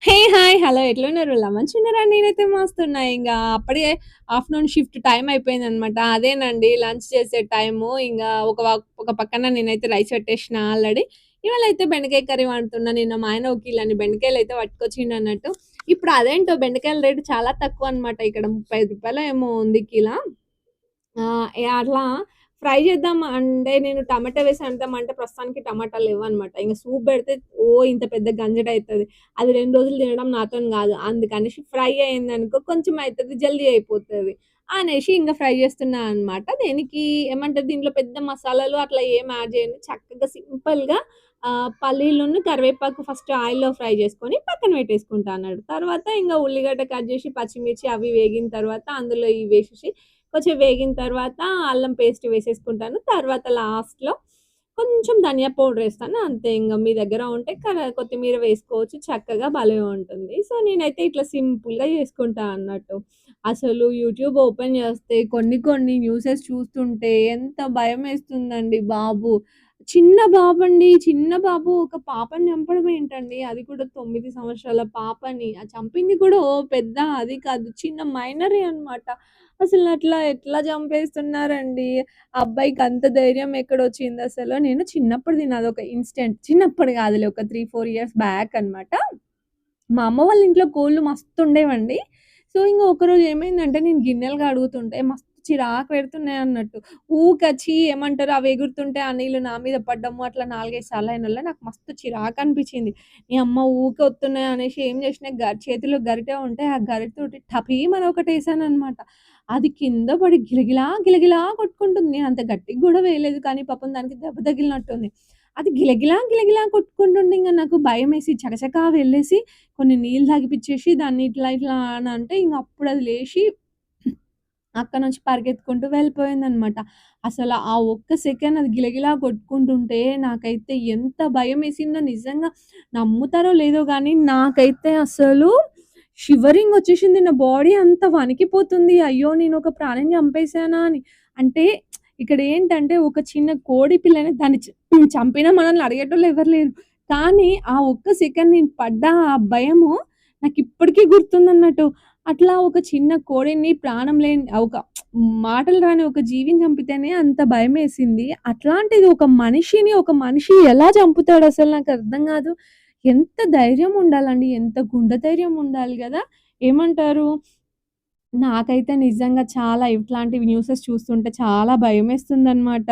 హే! Hi! Hello ఎట్లున్నారు? మంచిగున్నారా? నేనైతే మస్తున్నా. ఇంగా అప్పుడే ఆఫ్టర్‌నూన్ షిఫ్ట్ టైమ్ అయిపోయిందనమాట. అదేనండి లంచ్ చేసే టైము. ఇంగా ఒక పక్కన నేనైతే రైస్ పెట్టేషినా ఆల్రెడీ. ఇవాళైతే బెండకాయ కర్రీ వండుతున్నా. నిన్న మా ఆయన ఒక కిలోన్ని బెండకాయలైతే పట్టుకొచ్చిండన్నట్టు. ఇప్పుడు అదేంటో బెండకాయల రేటు చాలా తక్కువనమాట. ఇక్కడ రూ. 35 ఏమో ఉంది కిలా. అట్లా ఫ్రై చేద్దాం అంటే నేను టమాటా వేసి వండుదామంటే ప్రస్తుతానికి టమాటాలు లేవనమాట. ఇంక సూప్ పెడితే ఇంత పెద్ద గంజడయితది. అది 2 రోజులు తినడం నాతోని గాదు. అందుకనేసి ఫ్రై అయిందనుకో కొంచెం అయితది, జల్దీ అయిపోతది అనేసి ఇంగ ఫ్రై చేస్తున్నా అనమాట. దేనికి ఏమంటారు దీంట్లో పెద్ద మసాలాలు అట్లా ఏం యాడ్ చేయను. చక్కగా సింపుల్‌గా పల్లీలును, కరివేపాకు ఫస్ట్ ఆయిల్‌లో ఫ్రై చేసుకొని పక్కన పెట్టేసుకుంటా అన్నట్టు. తర్వాత ఇంగ ఉల్లిగడ్డ కట్ చేసి, పచ్చిమిర్చి అవి వేగిన తర్వాత అందులో ఇవి వేసేసి కొంచెం వేగిన తర్వాత అల్లం పేస్ట్ వేసేసుకుంటాను. తర్వాత లాస్ట్‌లో కొంచెం ధనియా పౌడర్ ఏస్తాను. అంతే ఇంగ మీ దగ్గర ఉంటే కొత్తిమీర వేసుకోవచ్చు. చక్కగా భలే ఉంటుంది. సో, నేనైతే ఇట్లా సింపుల్‌గా చేసుకుంటా అన్నట్టు. అసలు యూట్యూబ్ ఓపెన్ చేస్తే కొన్ని కొన్ని న్యూసెస్ చూస్తుంటే ఎంత భయమేస్తుందండి బాబు. చిన్న బాబండి. చిన్న బాబు ఒక పాపని చంపడం ఏంటండి? అది కూడా 9 సంవత్సరాల పాపని. చంపింది కూడా పెద్ద అది కాదు. చిన్న మైనరే అన్నమాట. అసలట్లా ఎట్లా చంపేస్తున్నారండి? ఆ అబ్బాయికి అంత ధైర్యం ఎక్కడొచ్చిందసలు? నేను చిన్నప్పుడుది నాదొక ఇన్సిడెంట్. చిన్నప్పుడు కాదులే ఒక 3, 4 ఇయర్స్ బ్యాక్ అన్నమాట. మా అమ్మ వాళ్ళ ఇంట్లో కోళ్ళు మస్తుండేవండి. సో, ఇంగ ఒకరోజు ఏమైందంటే నేను గిన్నెలు కడుగుతుంటే మస్తు చిరాకు పెడుతున్నాయన్నట్టు. ఊకచ్చి ఏమంటారు అవి ఎగురుతుంటే ఆ నీళ్ళు నా మీద పడ్డము అట్లా 4, 5 సార్లయినోళ్ళ నాకు మస్తు చిరాకనిపిచ్చింది. ఈ అమ్మ ఊకే వస్తున్నాయి అనేసి ఏం చేసినా చేతిలో గరిటె ఉంటే ఆ గరిటెతోటి టపీమని ఒకటేసాననమాట. అది కింద పడి గిలగిలా, గిలగిలా కొట్టుకుంటుంది. నేనంత గట్టిగా గూడా వేయలేదు కానీ పాపం దానికి దెబ్బ తగిలినట్టుంది. అది గిలగిలా, గిలగిలా కొట్టుకుంటుంటే ఇంగ నాకు భయమేసి చకచకా వెళ్ళేసి కొన్ని నీళ్ళు తాగిపిచ్చేసి దాన్ని ఇట్లా ఇట్లా అని అంటే ఇంగ అప్పుడది లేషి అక్కడి నుంచి పరిగెత్తుకుంటూ వెళ్ళిపోయిందనమాట. అసల ఆ ఒక్క సెకండ్ అది గిలగిలా కొట్టుకుంటుంటే నాకైతే ఎంత భయమేసిందో నిజంగా నమ్ముతారో లేదో గానీ నాకైతే అసలు షివరింగ్ వచ్చేసింది. నా బాడీ అంతా వణికిపోతుంది. అయ్యో! నేనొక ప్రాణిని చంపేసానా అని. అంటే ఇక్కడేంటంటే ఒక చిన్న కోడి పిల్లని దాన్ని చంపినా మనల్ని అడిగేటోళ్ళు ఎవరు లేరు. కానీ ఆ ఒక్క సెకండ్ నేను పడ్డ ఆ భయము నాకిప్పటికి గుర్తుందన్నట్టు. అట్లా ఒక చిన్న కోడిని ప్రాణం లేని ఒక మాటలు రాని ఒక జీవిని చంపితేనే అంత భయమేసింది. అట్లాంటిది ఒక మనిషి ఎలా చంపుతాడసలు నాకర్థం గాదు. ఎంత ధైర్యం ఉండాలండి. ఎంత గుండె ధైర్యం ఉండాలి గదా! ఏమంటారు? నాకైతే నిజంగా చాలా ఇట్లాంటివి న్యూసెస్ చూస్తుంటే చాలా భయమేస్తుందనమాట.